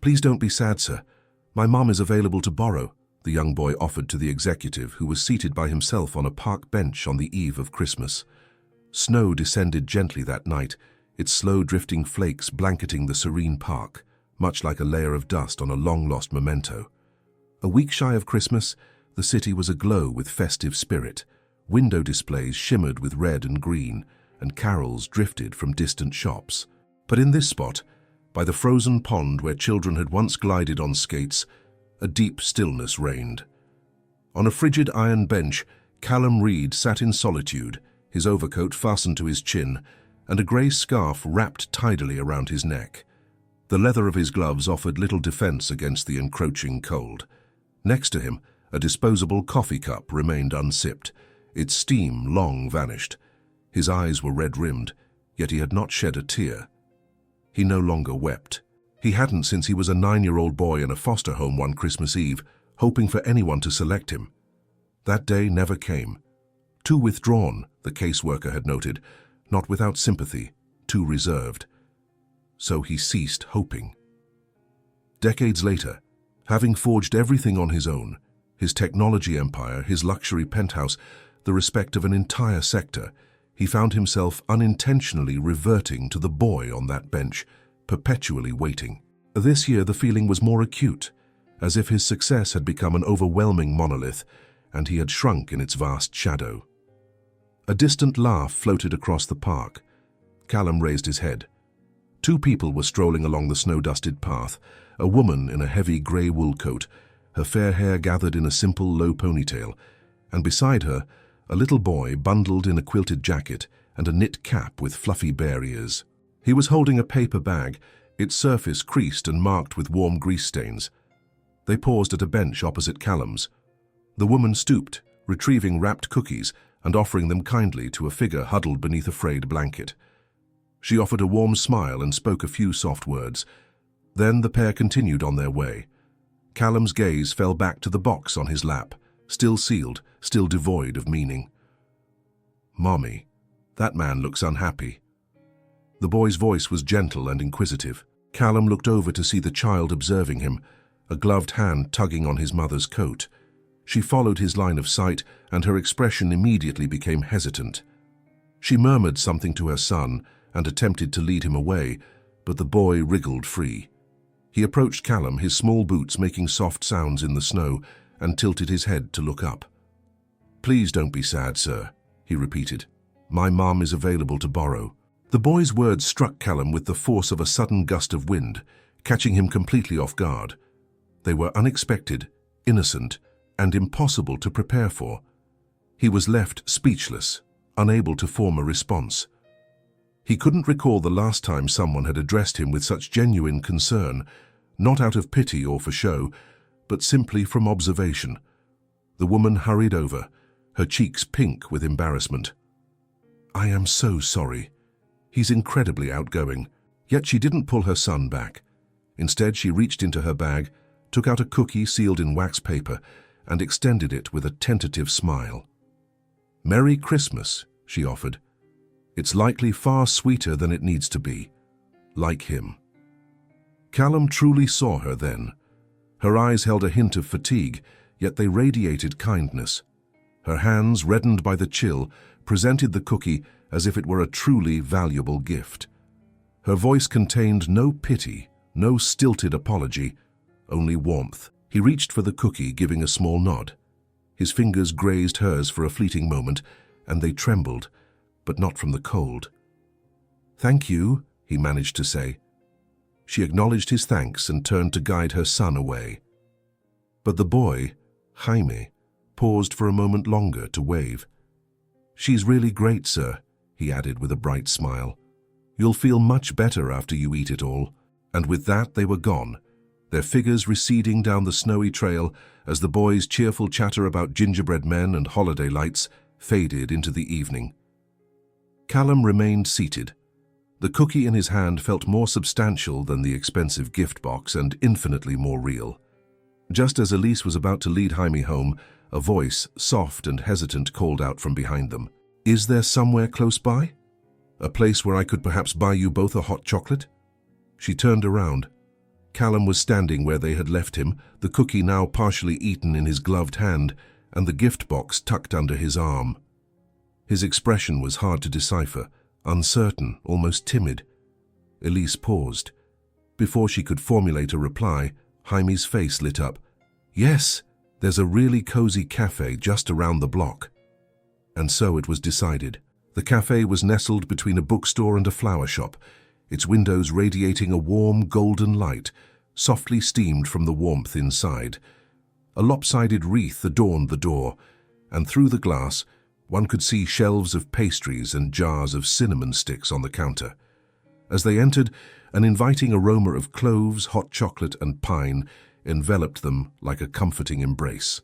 "Please don't be sad, sir. My mom is available to borrow," the young boy offered to the executive, who was seated by himself on a park bench on the eve of Christmas. Snow descended gently that night, its slow drifting flakes blanketing the serene park, much like a layer of dust on a long-lost memento. A week shy of Christmas, the city was aglow with festive spirit. Window displays shimmered with red and green, and carols drifted from distant shops. But in this spot, by the frozen pond where children had once glided on skates, a deep stillness reigned. On a frigid iron bench, Callum Reed sat in solitude, his overcoat fastened to his chin, and a grey scarf wrapped tidily around his neck. The leather of his gloves offered little defence against the encroaching cold. Next to him, a disposable coffee cup remained unsipped, its steam long vanished. His eyes were red-rimmed, yet he had not shed a tear. He no longer wept. He hadn't since he was a 9-year-old boy in a foster home one Christmas Eve, hoping for anyone to select him. That day never came. Too withdrawn, the caseworker had noted, not without sympathy, too reserved. So he ceased hoping. Decades later, having forged everything on his own, his technology empire, his luxury penthouse, the respect of an entire sector, he found himself unintentionally reverting to the boy on that bench, perpetually waiting. This year the feeling was more acute, as if his success had become an overwhelming monolith, and he had shrunk in its vast shadow. A distant laugh floated across the park. Callum raised his head. Two people were strolling along the snow-dusted path, a woman in a heavy grey wool coat, her fair hair gathered in a simple low ponytail, and beside her, a little boy bundled in a quilted jacket and a knit cap with fluffy bear ears. He was holding a paper bag, its surface creased and marked with warm grease stains. They paused at a bench opposite Callum's. The woman stooped, retrieving wrapped cookies and offering them kindly to a figure huddled beneath a frayed blanket. She offered a warm smile and spoke a few soft words. Then the pair continued on their way. Callum's gaze fell back to the box on his lap, still sealed, still devoid of meaning. "Mommy, that man looks unhappy." The boy's voice was gentle and inquisitive. Callum looked over to see the child observing him, a gloved hand tugging on his mother's coat. She followed his line of sight, and her expression immediately became hesitant. She murmured something to her son and attempted to lead him away, but the boy wriggled free. He approached Callum, his small boots making soft sounds in the snow, and tilted his head to look up. "Please don't be sad, sir," he repeated. "My mom is available to borrow." The boy's words struck Callum with the force of a sudden gust of wind, catching him completely off guard. They were unexpected, innocent, and impossible to prepare for. He was left speechless, unable to form a response. He couldn't recall the last time someone had addressed him with such genuine concern, not out of pity or for show, but simply from observation. The woman hurried over, her cheeks pink with embarrassment. "I am so sorry. He's incredibly outgoing." Yet she didn't pull her son back. Instead, she reached into her bag, took out a cookie sealed in wax paper, and extended it with a tentative smile. "Merry Christmas," she offered. "It's likely far sweeter than it needs to be. Like him." Callum truly saw her then. Her eyes held a hint of fatigue, yet they radiated kindness. Her hands, reddened by the chill, presented the cookie as if it were a truly valuable gift. Her voice contained no pity, no stilted apology, only warmth. He reached for the cookie, giving a small nod. His fingers grazed hers for a fleeting moment, and they trembled, but not from the cold. "Thank you," he managed to say. She acknowledged his thanks and turned to guide her son away. But the boy, Jaime, paused for a moment longer to wave. "She's really great, sir," he added with a bright smile. "You'll feel much better after you eat it all." And with that they were gone, their figures receding down the snowy trail as the boys' cheerful chatter about gingerbread men and holiday lights faded into the evening. Callum remained seated. The cookie in his hand felt more substantial than the expensive gift box and infinitely more real. Just as Elise was about to lead Jaime home, a voice, soft and hesitant, called out from behind them. "Is there somewhere close by? A place where I could perhaps buy you both a hot chocolate?" She turned around. Callum was standing where they had left him, the cookie now partially eaten in his gloved hand and the gift box tucked under his arm. His expression was hard to decipher, uncertain, almost timid. Elise paused. Before she could formulate a reply, Jaime's face lit up. "Yes, there's a really cozy cafe just around the block." And so it was decided. The cafe was nestled between a bookstore and a flower shop, its windows radiating a warm golden light, softly steamed from the warmth inside. A lopsided wreath adorned the door, and through the glass one could see shelves of pastries and jars of cinnamon sticks on the counter. As they entered, an inviting aroma of cloves, hot chocolate, and pine enveloped them like a comforting embrace.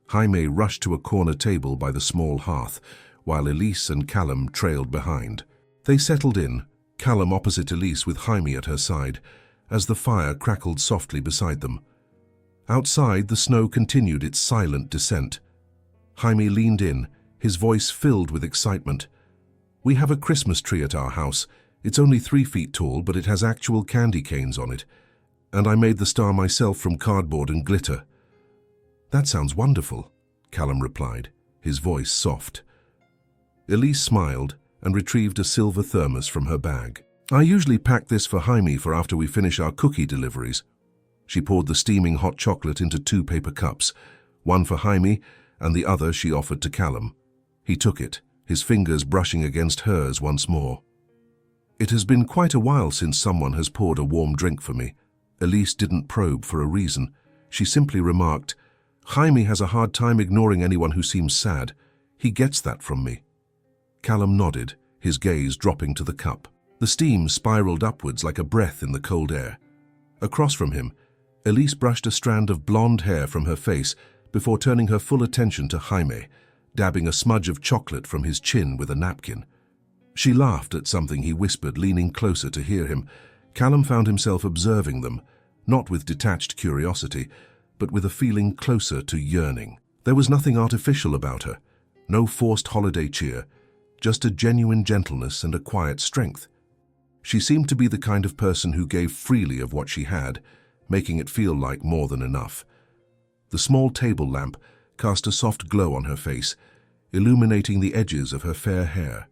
Jaime rushed to a corner table by the small hearth, while Elise and Callum trailed behind. They settled in, Callum opposite Elise with Jaime at her side, as the fire crackled softly beside them. Outside, the snow continued its silent descent. Jaime leaned in, his voice filled with excitement. "We have a Christmas tree at our house. It's only 3 feet tall, but it has actual candy canes on it. And I made the star myself from cardboard and glitter." "That sounds wonderful," Callum replied, his voice soft. Elise smiled and retrieved a silver thermos from her bag. "I usually pack this for Jaime for after we finish our cookie deliveries." She poured the steaming hot chocolate into 2 paper cups, one for Jaime and the other she offered to Callum. He took it, his fingers brushing against hers once more. "It has been quite a while since someone has poured a warm drink for me." Elise didn't probe for a reason. She simply remarked, "Jaime has a hard time ignoring anyone who seems sad. He gets that from me." Callum nodded, his gaze dropping to the cup. The steam spiraled upwards like a breath in the cold air. Across from him, Elise brushed a strand of blonde hair from her face before turning her full attention to Jaime, dabbing a smudge of chocolate from his chin with a napkin. She laughed at something he whispered, leaning closer to hear him. Callum found himself observing them, not with detached curiosity, but with a feeling closer to yearning. There was nothing artificial about her, no forced holiday cheer, just a genuine gentleness and a quiet strength. She seemed to be the kind of person who gave freely of what she had, making it feel like more than enough. The small table lamp cast a soft glow on her face, illuminating the edges of her fair hair.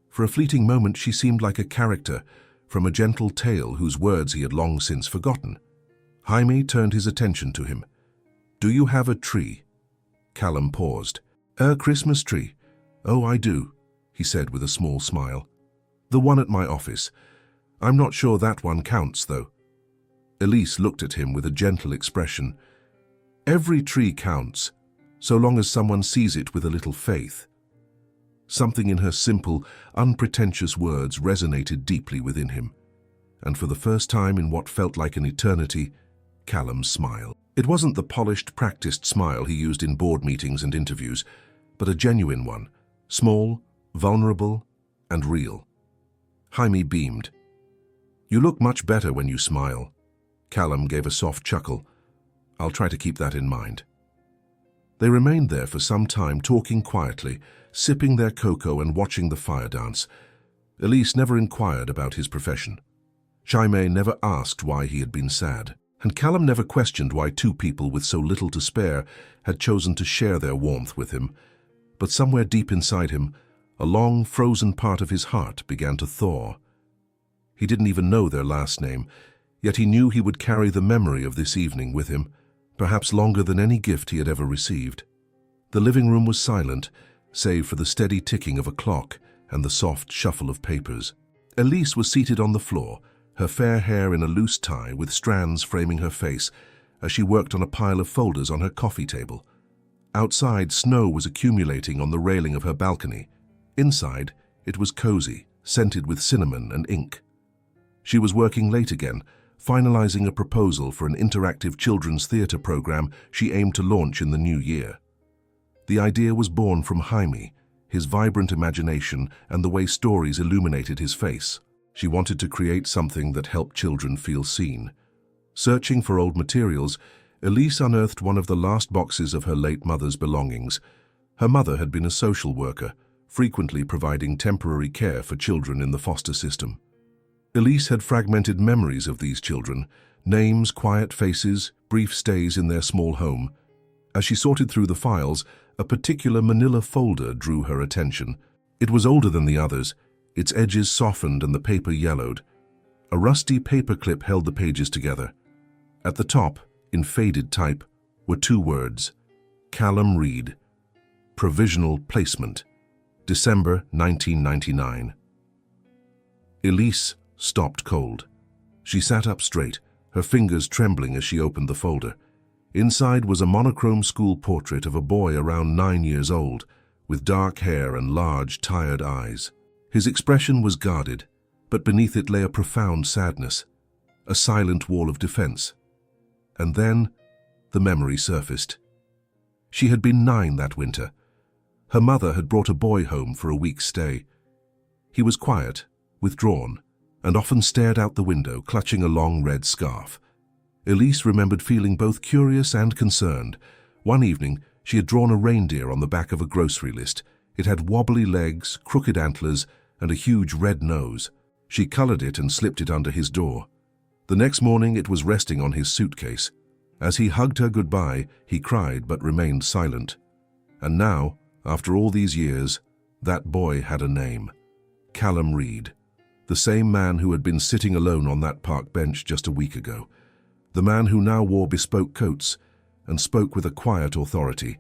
For a fleeting moment she seemed like a character from a gentle tale whose words he had long since forgotten. Jaime turned his attention to him. "Do you have a tree?" Callum paused. "A Christmas tree? Oh, I do," he said with a small smile. "The one at my office. I'm not sure that one counts, though." Elise looked at him with a gentle expression. "Every tree counts, so long as someone sees it with a little faith." Something in her simple, unpretentious words resonated deeply within him, and for the first time in what felt like an eternity, Callum smiled. It wasn't the polished, practiced smile he used in board meetings and interviews, but a genuine one, small, vulnerable, and real. Jaime beamed. "You look much better when you smile." Callum gave a soft chuckle. "I'll try to keep that in mind." They remained there for some time, talking quietly, sipping their cocoa and watching the fire dance. Elise never inquired about his profession. Jaime never asked why he had been sad, and Callum never questioned why 2 people with so little to spare had chosen to share their warmth with him. But somewhere deep inside him, a long, frozen part of his heart began to thaw. He didn't even know their last name, yet he knew he would carry the memory of this evening with him, perhaps longer than any gift he had ever received. The living room was silent, save for the steady ticking of a clock and the soft shuffle of papers. Elise was seated on the floor, her fair hair in a loose tie with strands framing her face, as she worked on a pile of folders on her coffee table. Outside, snow was accumulating on the railing of her balcony. Inside, it was cozy, scented with cinnamon and ink. She was working late again, finalizing a proposal for an interactive children's theater program she aimed to launch in the new year. The idea was born from Jaime, his vibrant imagination and the way stories illuminated his face. She wanted to create something that helped children feel seen. Searching for old materials, Elise unearthed one of the last boxes of her late mother's belongings. Her mother had been a social worker, frequently providing temporary care for children in the foster system. Elise had fragmented memories of these children, Names, quiet faces, brief stays in their small home. As she sorted through the files, a particular manila folder drew her attention. It was older than the others, its edges softened and the paper yellowed. A rusty paperclip held the pages together. At the top, in faded type, were 2 words: Callum Reed. Provisional placement. December 1999. Elise stopped cold. She sat up straight, her fingers trembling as she opened the folder. Inside was a monochrome school portrait of a boy around 9 years old, with dark hair and large, tired eyes. His expression was guarded, but beneath it lay a profound sadness, a silent wall of defense. And then, the memory surfaced. She had been 9 that winter. Her mother had brought a boy home for a week's stay. He was quiet, withdrawn, and often stared out the window, clutching a long red scarf. Elise remembered feeling both curious and concerned. One evening, she had drawn a reindeer on the back of a grocery list. It had wobbly legs, crooked antlers, and a huge red nose. She colored it and slipped it under his door. The next morning, it was resting on his suitcase. As he hugged her goodbye, he cried but remained silent. And now, after all these years, that boy had a name: Callum Reed. The same man who had been sitting alone on that park bench just a week ago. The man who now wore bespoke coats and spoke with a quiet authority,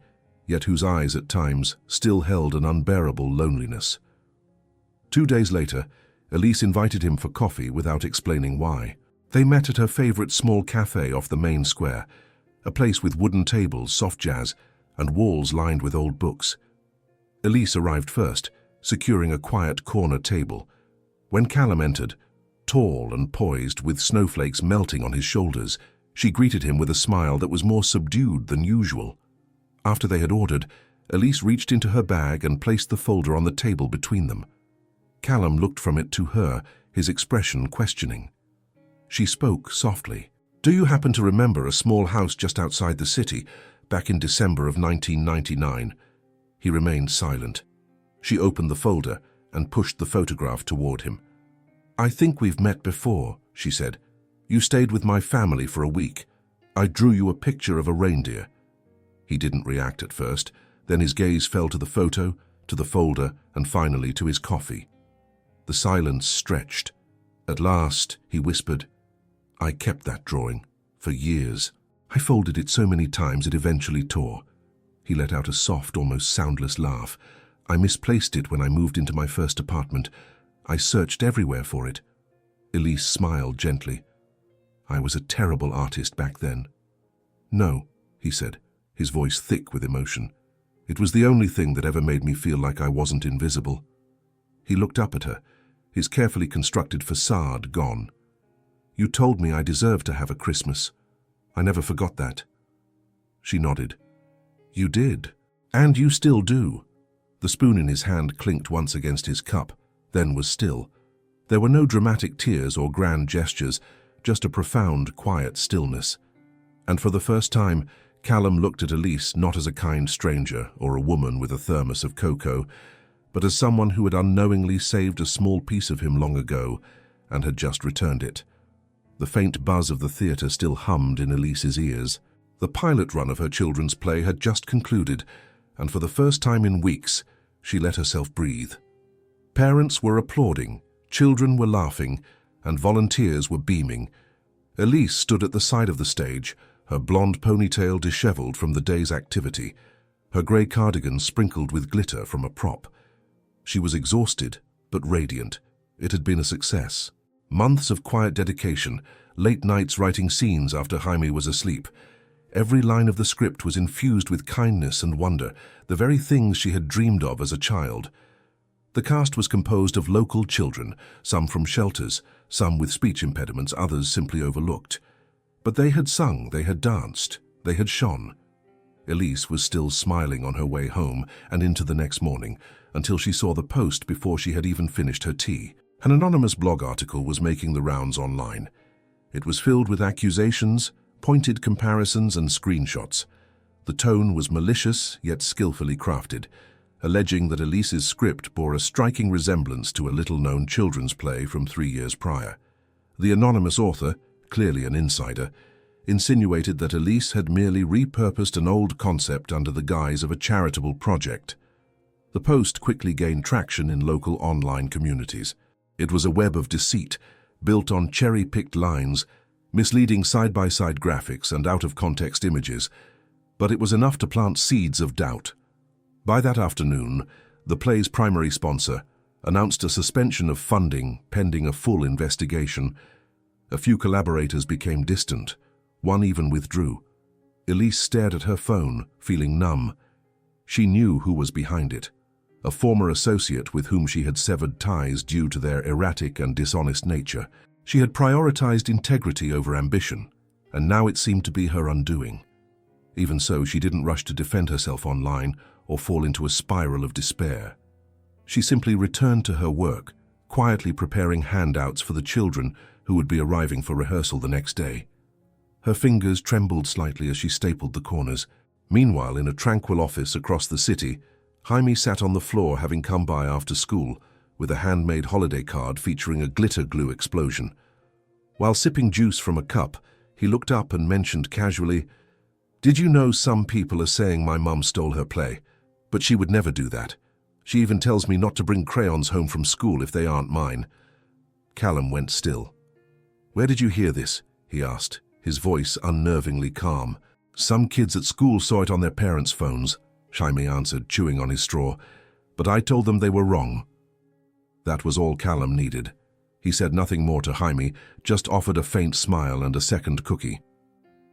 yet whose eyes at times still held an unbearable loneliness. 2 days later, Elise invited him for coffee without explaining why. They met at her favorite small cafe off the main square, a place with wooden tables, soft jazz, and walls lined with old books. Elise arrived first, securing a quiet corner table. When Callum entered, tall and poised, with snowflakes melting on his shoulders, she greeted him with a smile that was more subdued than usual. After they had ordered, Elise reached into her bag and placed the folder on the table between them. Callum looked from it to her, his expression questioning. She spoke softly. "Do you happen to remember a small house just outside the city, back in December of 1999? He remained silent. She opened the folder and pushed the photograph toward him. "I think we've met before," she said. "You stayed with my family for a week. I drew you a picture of a reindeer." He didn't react at first, then his gaze fell to the photo, to the folder, and finally to his coffee. The silence stretched. At last, he whispered, "I kept that drawing, for years. I folded it so many times it eventually tore." He let out a soft, almost soundless laugh. "I misplaced it when I moved into my first apartment. I searched everywhere for it." Elise smiled gently. "I was a terrible artist back then." "No," he said, his voice thick with emotion. "It was the only thing that ever made me feel like I wasn't invisible." He looked up at her, his carefully constructed facade gone. "You told me I deserved to have a Christmas. I never forgot that." She nodded. "You did. And you still do." The spoon in his hand clinked once against his cup, then was still. There were no dramatic tears or grand gestures, just a profound, quiet stillness. And for the first time, Callum looked at Elise not as a kind stranger or a woman with a thermos of cocoa, but as someone who had unknowingly saved a small piece of him long ago and had just returned it. The faint buzz of the theatre still hummed in Elise's ears. The pilot run of her children's play had just concluded, and for the first time in weeks, she let herself breathe. Parents were applauding, children were laughing, and volunteers were beaming. Elise stood at the side of the stage, her blonde ponytail disheveled from the day's activity, her grey cardigan sprinkled with glitter from a prop. She was exhausted, but radiant. It had been a success. Months of quiet dedication, late nights writing scenes after Jaime was asleep. Every line of the script was infused with kindness and wonder, the very things she had dreamed of as a child. The cast was composed of local children, some from shelters, some with speech impediments, others simply overlooked. But they had sung, they had danced, they had shone. Elise was still smiling on her way home and into the next morning, until she saw the post before she had even finished her tea. An anonymous blog article was making the rounds online. It was filled with accusations, pointed comparisons, and screenshots. The tone was malicious, yet skillfully crafted, alleging that Elise's script bore a striking resemblance to a little-known children's play from 3 years prior. The anonymous author, clearly an insider, insinuated that Elise had merely repurposed an old concept under the guise of a charitable project. The post quickly gained traction in local online communities. It was a web of deceit, built on cherry-picked lines, misleading side-by-side graphics and out-of-context images, but it was enough to plant seeds of doubt. By that afternoon, the play's primary sponsor announced a suspension of funding pending a full investigation. A few collaborators became distant. One even withdrew. Elise stared at her phone, feeling numb. She knew who was behind it. A former associate with whom she had severed ties due to their erratic and dishonest nature. She had prioritized integrity over ambition, and now it seemed to be her undoing. Even so, she didn't rush to defend herself online or fall into a spiral of despair. She simply returned to her work, quietly preparing handouts for the children who would be arriving for rehearsal the next day. Her fingers trembled slightly as she stapled the corners. Meanwhile, in a tranquil office across the city, Jaime sat on the floor, having come by after school, with a handmade holiday card featuring a glitter glue explosion. While sipping juice from a cup, he looked up and mentioned casually, "Did you know some people are saying my mum stole her play? But she would never do that. She even tells me not to bring crayons home from school if they aren't mine." Callum went still. "Where did you hear this?" he asked, his voice unnervingly calm. "Some kids at school saw it on their parents' phones," Jaime answered, chewing on his straw. "But I told them they were wrong." That was all Callum needed. He said nothing more to Jaime, just offered a faint smile and a second cookie.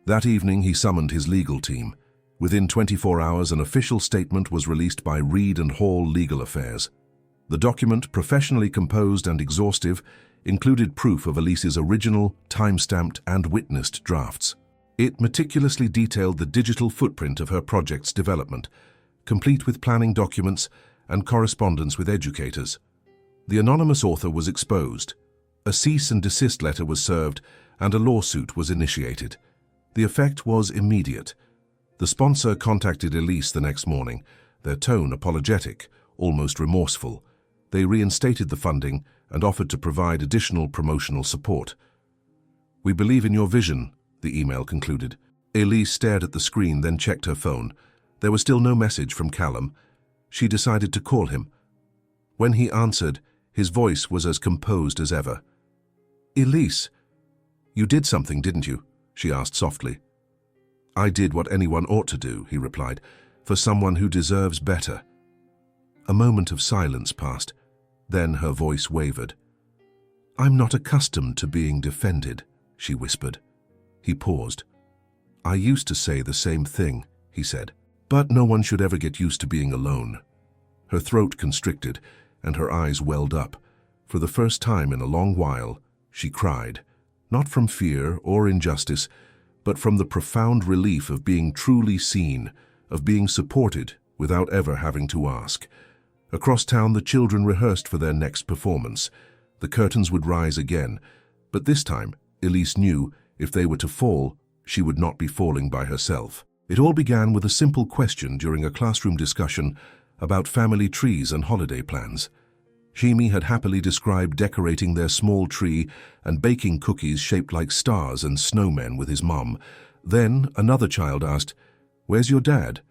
That evening he summoned his legal team. Within 24 hours, an official statement was released by Reed and Hall Legal Affairs. The document, professionally composed and exhaustive, included proof of Elise's original, time-stamped and witnessed drafts. It meticulously detailed the digital footprint of her project's development, complete with planning documents and correspondence with educators. The anonymous author was exposed. A cease and desist letter was served and a lawsuit was initiated. The effect was immediate. The sponsor contacted Elise the next morning, their tone apologetic, almost remorseful. They reinstated the funding and offered to provide additional promotional support. "We believe in your vision," the email concluded. Elise stared at the screen, then checked her phone. There was still no message from Callum. She decided to call him. When he answered, his voice was as composed as ever. "Elise, you did something, didn't you?" she asked softly. "I did what anyone ought to do," he replied, "for someone who deserves better." A moment of silence passed. Then her voice wavered. "I'm not accustomed to being defended," she whispered. He paused. "I used to say the same thing," he said, "but no one should ever get used to being alone." Her throat constricted and her eyes welled up. For the first time in a long while, she cried, not from fear or injustice, but from the profound relief of being truly seen, of being supported without ever having to ask. Across town, the children rehearsed for their next performance. The curtains would rise again, but this time, Elise knew if they were to fall, she would not be falling by herself. It all began with a simple question during a classroom discussion about family trees and holiday plans. Jaime had happily described decorating their small tree and baking cookies shaped like stars and snowmen with his mum. Then another child asked, "Where's your dad?"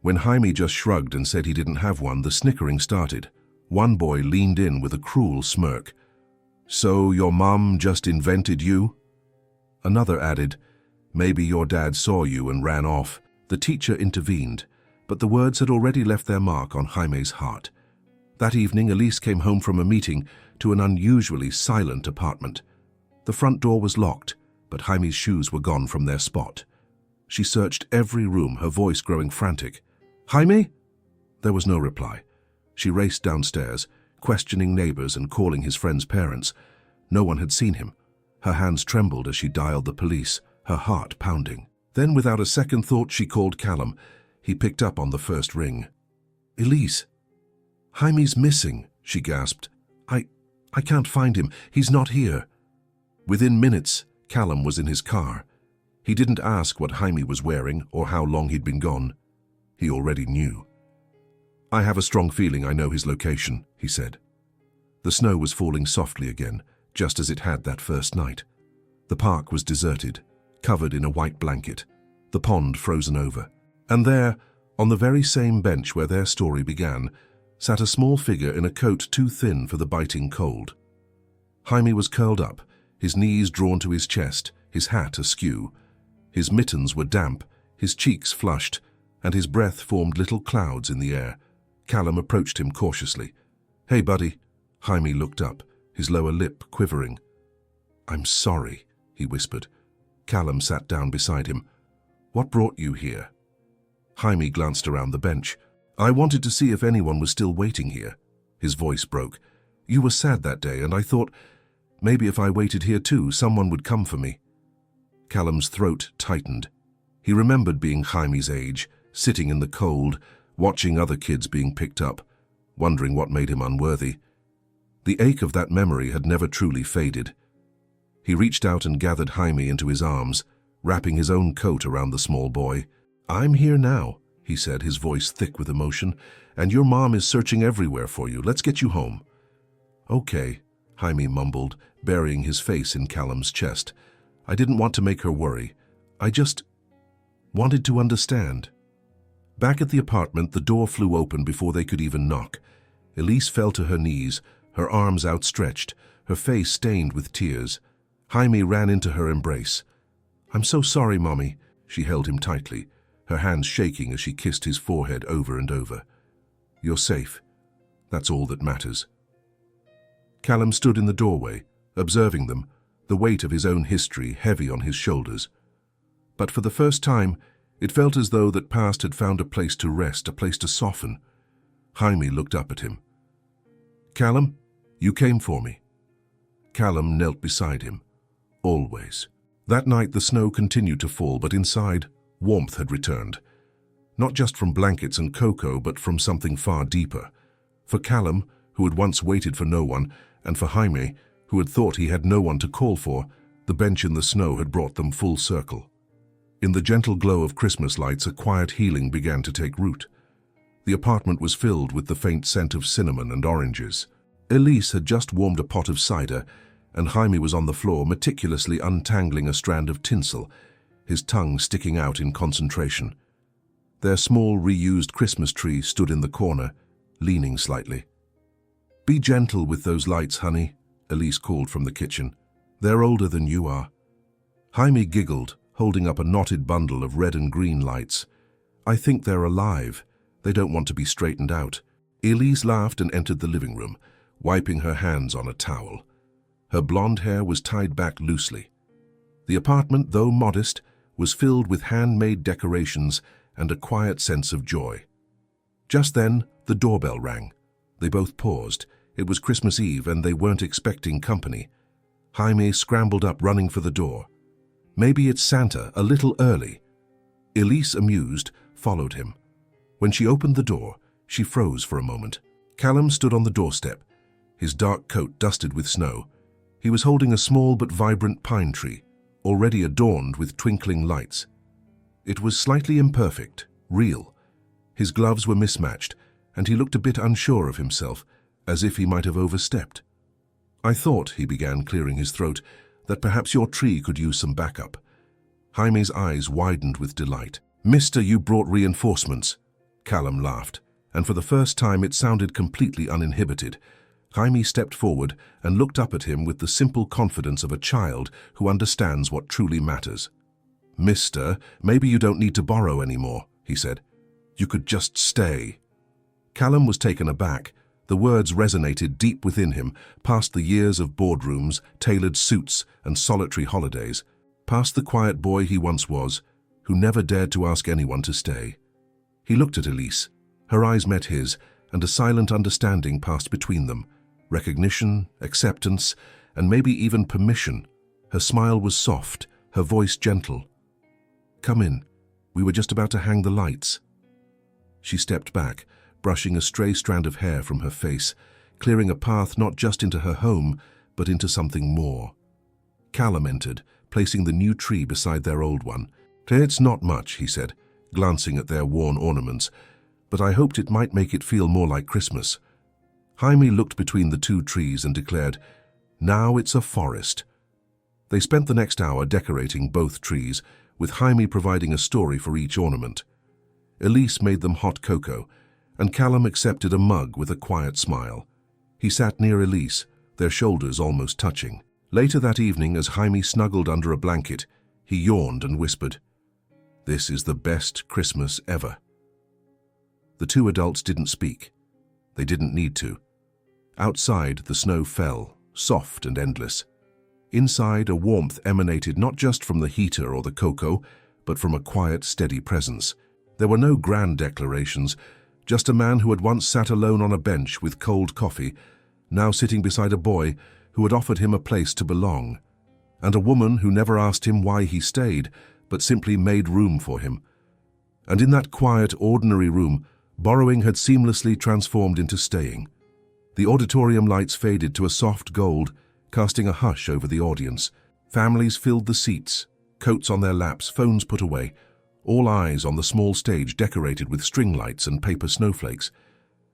When Jaime just shrugged and said he didn't have one, the snickering started. One boy leaned in with a cruel smirk. "So your mum just invented you?" Another added, "Maybe your dad saw you and ran off." The teacher intervened, but the words had already left their mark on Jaime's heart. That evening, Elise came home from a meeting to an unusually silent apartment. The front door was locked, but Jaime's shoes were gone from their spot. She searched every room, her voice growing frantic. "Jaime?" There was no reply. She raced downstairs, questioning neighbors and calling his friends' parents. No one had seen him. Her hands trembled as she dialed the police, her heart pounding. Then, without a second thought, she called Callum. He picked up on the first ring. "Elise, Jaime's missing," she gasped. I can't find him. He's not here." Within minutes, Callum was in his car. He didn't ask what Jaime was wearing or how long he'd been gone. He already knew. "I have a strong feeling I know his location," he said. The snow was falling softly again, just as it had that first night. The park was deserted, covered in a white blanket, the pond frozen over. And there, on the very same bench where their story began, sat a small figure in a coat too thin for the biting cold. Jaime was curled up, his knees drawn to his chest, his hat askew. His mittens were damp, his cheeks flushed, and his breath formed little clouds in the air. Callum approached him cautiously. "Hey, buddy." Jaime looked up, his lower lip quivering. "I'm sorry," he whispered. Callum sat down beside him. "What brought you here?" Jaime glanced around the bench. "I wanted to see if anyone was still waiting here." His voice broke. "You were sad that day, and I thought, maybe if I waited here too, someone would come for me." Callum's throat tightened. He remembered being Jaime's age, sitting in the cold, watching other kids being picked up, wondering what made him unworthy. The ache of that memory had never truly faded. He reached out and gathered Jaime into his arms, wrapping his own coat around the small boy. "I'm here now," he said, his voice thick with emotion, "and your mom is searching everywhere for you. Let's get you home." "Okay," Jaime mumbled, burying his face in Callum's chest. "I didn't want to make her worry. I just wanted to understand." Back at the apartment, the door flew open before they could even knock. Elise fell to her knees, her arms outstretched, her face stained with tears. Jaime ran into her embrace. "I'm so sorry, Mommy." She held him tightly, her hands shaking as she kissed his forehead over and over. "You're safe. That's all that matters." Callum stood in the doorway, observing them, the weight of his own history heavy on his shoulders. But for the first time, it felt as though that past had found a place to rest, a place to soften. Jaime looked up at him. "Callum, you came for me." Callum knelt beside him. Always. That night the snow continued to fall, but inside, warmth had returned. Not just from blankets and cocoa, but from something far deeper. For Callum, who had once waited for no one, and for Jaime, who had thought he had no one to call for, the bench in the snow had brought them full circle. In the gentle glow of Christmas lights, a quiet healing began to take root. The apartment was filled with the faint scent of cinnamon and oranges. Elise had just warmed a pot of cider, and Jaime was on the floor meticulously untangling a strand of tinsel, his tongue sticking out in concentration. Their small, reused Christmas tree stood in the corner, leaning slightly. "Be gentle with those lights, honey," Elise called from the kitchen. "They're older than you are." Jaime giggled, holding up a knotted bundle of red and green lights. "I think they're alive. They don't want to be straightened out." Elise laughed and entered the living room, wiping her hands on a towel. Her blonde hair was tied back loosely. The apartment, though modest, was filled with handmade decorations and a quiet sense of joy. Just then, the doorbell rang. They both paused. It was Christmas Eve, and they weren't expecting company. Jaime scrambled up, running for the door. "Maybe it's Santa, a little early." Elise, amused, followed him. When she opened the door, she froze for a moment. Callum stood on the doorstep, his dark coat dusted with snow. He was holding a small but vibrant pine tree, already adorned with twinkling lights. It was slightly imperfect, real. His gloves were mismatched, and he looked a bit unsure of himself, as if he might have overstepped. "I thought," he began, clearing his throat, "that perhaps your tree could use some backup." Jaime's eyes widened with delight. "Mister, you brought reinforcements." Callum laughed, and for the first time it sounded completely uninhibited. Jaime stepped forward and looked up at him with the simple confidence of a child who understands what truly matters. "Mister, maybe you don't need to borrow anymore," he said. "You could just stay." Callum was taken aback. The words resonated deep within him, past the years of boardrooms, tailored suits, and solitary holidays, past the quiet boy he once was, who never dared to ask anyone to stay. He looked at Elise. Her eyes met his, and a silent understanding passed between them. Recognition, acceptance, and maybe even permission. Her smile was soft, her voice gentle. "Come in. We were just about to hang the lights." She stepped back, brushing a stray strand of hair from her face, clearing a path not just into her home, but into something more. Callum entered, placing the new tree beside their old one. "It's not much," he said, glancing at their worn ornaments, "but I hoped it might make it feel more like Christmas." Jaime looked between the two trees and declared, "Now it's a forest." They spent the next hour decorating both trees, with Jaime providing a story for each ornament. Elise made them hot cocoa, and Callum accepted a mug with a quiet smile. He sat near Elise, their shoulders almost touching. Later that evening, as Jaime snuggled under a blanket, he yawned and whispered, "This is the best Christmas ever." The two adults didn't speak. They didn't need to. Outside, the snow fell, soft and endless. Inside, a warmth emanated not just from the heater or the cocoa, but from a quiet, steady presence. There were no grand declarations, just a man who had once sat alone on a bench with cold coffee, now sitting beside a boy who had offered him a place to belong, and a woman who never asked him why he stayed, but simply made room for him. And in that quiet, ordinary room, borrowing had seamlessly transformed into staying. The auditorium lights faded to a soft gold, casting a hush over the audience. Families filled the seats, coats on their laps, phones put away, all eyes on the small stage decorated with string lights and paper snowflakes.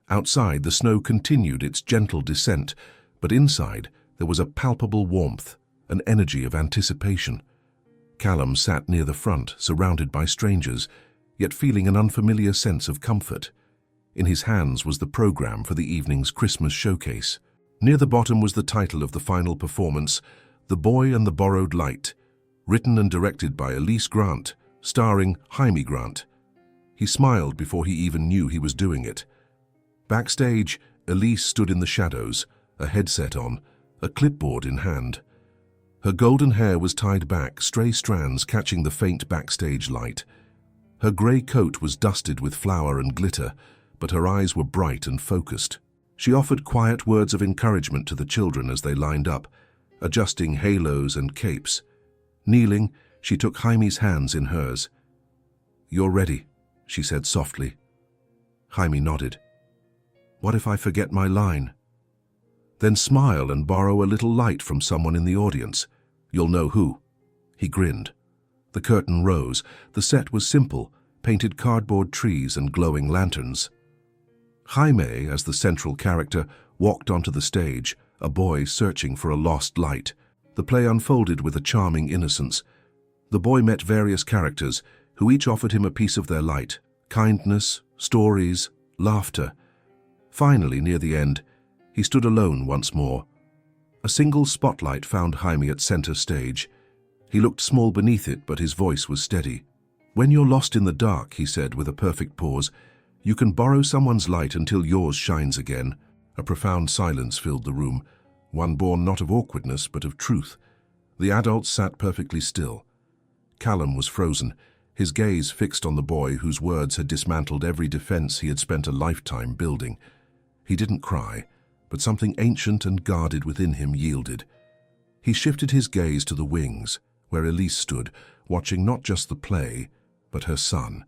Outside, the snow continued its gentle descent, but inside there was a palpable warmth, an energy of anticipation. Callum sat near the front, surrounded by strangers, yet feeling an unfamiliar sense of comfort. In his hands was the program for the evening's Christmas showcase. Near the bottom was the title of the final performance, The Boy and the Borrowed Light, written and directed by Elise Grant, starring Jaime Grant. He smiled before he even knew he was doing it. Backstage, Elise stood in the shadows, a headset on, a clipboard in hand. Her golden hair was tied back, stray strands catching the faint backstage light. Her grey coat was dusted with flour and glitter, but her eyes were bright and focused. She offered quiet words of encouragement to the children as they lined up, adjusting halos and capes. Kneeling, she took Jaime's hands in hers. "You're ready," she said softly. Jaime nodded. "What if I forget my line?" "Then smile and borrow a little light from someone in the audience. You'll know who." He grinned. The curtain rose. The set was simple, painted cardboard trees and glowing lanterns. Jaime, as the central character, walked onto the stage, a boy searching for a lost light. The play unfolded with a charming innocence. The boy met various characters, who each offered him a piece of their light, kindness, stories, laughter. Finally, near the end, he stood alone once more. A single spotlight found Jaime at center stage. He looked small beneath it, but his voice was steady. "When you're lost in the dark," he said with a perfect pause, "you can borrow someone's light until yours shines again." A profound silence filled the room, one born not of awkwardness but of truth. The adults sat perfectly still. Callum was frozen, his gaze fixed on the boy whose words had dismantled every defense he had spent a lifetime building. He didn't cry, but something ancient and guarded within him yielded. He shifted his gaze to the wings, where Elise stood, watching not just the play, but her son.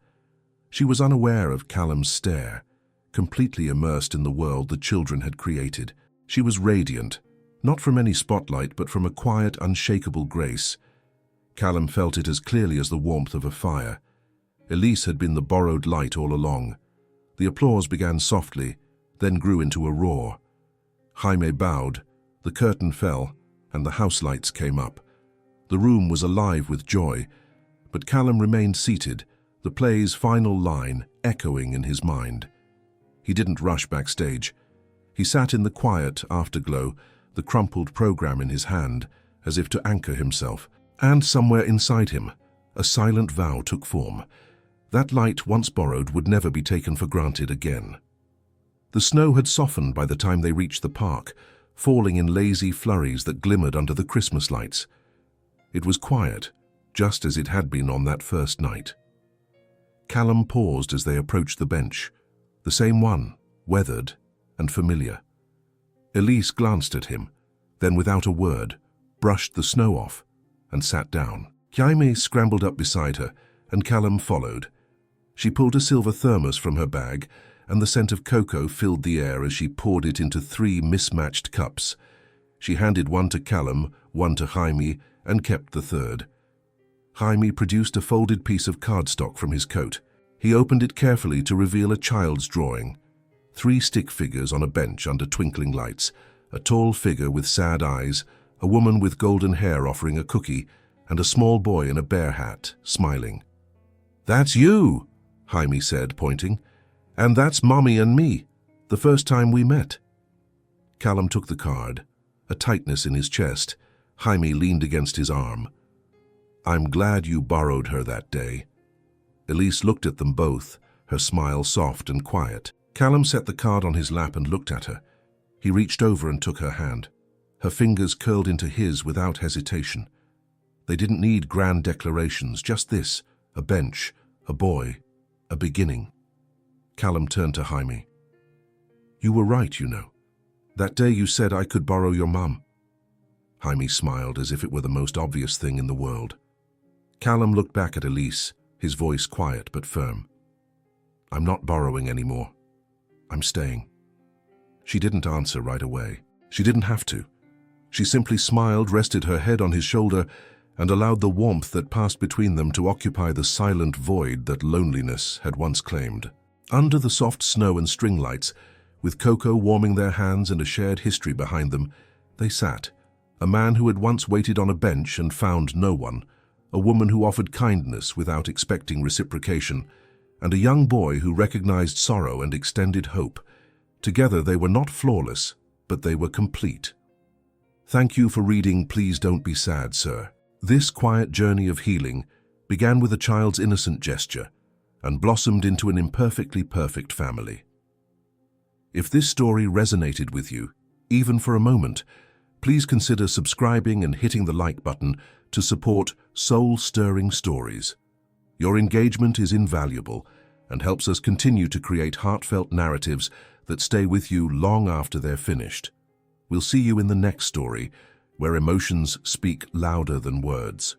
She was unaware of Callum's stare, completely immersed in the world the children had created. She was radiant, not from any spotlight, but from a quiet, unshakable grace. Callum felt it as clearly as the warmth of a fire. Elise had been the borrowed light all along. The applause began softly, then grew into a roar. Jaime bowed, the curtain fell, and the house lights came up. The room was alive with joy, but Callum remained seated, the play's final line echoing in his mind. He didn't rush backstage. He sat in the quiet afterglow, the crumpled program in his hand, as if to anchor himself. And somewhere inside him, a silent vow took form. That light, once borrowed, would never be taken for granted again. The snow had softened by the time they reached the park, falling in lazy flurries that glimmered under the Christmas lights. It was quiet, just as it had been on that first night. Callum paused as they approached the bench, the same one, weathered and familiar. Elise glanced at him, then without a word, brushed the snow off and sat down. Jaime scrambled up beside her, and Callum followed. She pulled a silver thermos from her bag, and the scent of cocoa filled the air as she poured it into 3 mismatched cups. She handed one to Callum, one to Jaime, and kept the third. Jaime produced a folded piece of cardstock from his coat. He opened it carefully to reveal a child's drawing. 3 stick figures on a bench under twinkling lights, a tall figure with sad eyes, a woman with golden hair offering a cookie, and a small boy in a bear hat, smiling. "That's you," Jaime said, pointing. "And that's Mommy and me, the first time we met." Callum took the card, a tightness in his chest. Jaime leaned against his arm. "I'm glad you borrowed her that day." Elise looked at them both, her smile soft and quiet. Callum set the card on his lap and looked at her. He reached over and took her hand. Her fingers curled into his without hesitation. They didn't need grand declarations, just this, a bench, a boy, a beginning. Callum turned to Jaime. "You were right, you know. That day you said I could borrow your mum." Jaime smiled as if it were the most obvious thing in the world. Callum looked back at Elise, his voice quiet but firm. "I'm not borrowing anymore. I'm staying." She didn't answer right away. She didn't have to. She simply smiled, rested her head on his shoulder, and allowed the warmth that passed between them to occupy the silent void that loneliness had once claimed. Under the soft snow and string lights, with Coco warming their hands and a shared history behind them, they sat. A man who had once waited on a bench and found no one, a woman who offered kindness without expecting reciprocation, and a young boy who recognized sorrow and extended hope. Together they were not flawless, but they were complete. Thank you for reading Please Don't Be Sad, Sir. This quiet journey of healing began with a child's innocent gesture and blossomed into an imperfectly perfect family. If this story resonated with you, even for a moment, please consider subscribing and hitting the like button to support soul-stirring stories. Your engagement is invaluable and helps us continue to create heartfelt narratives that stay with you long after they're finished. We'll see you in the next story, where emotions speak louder than words.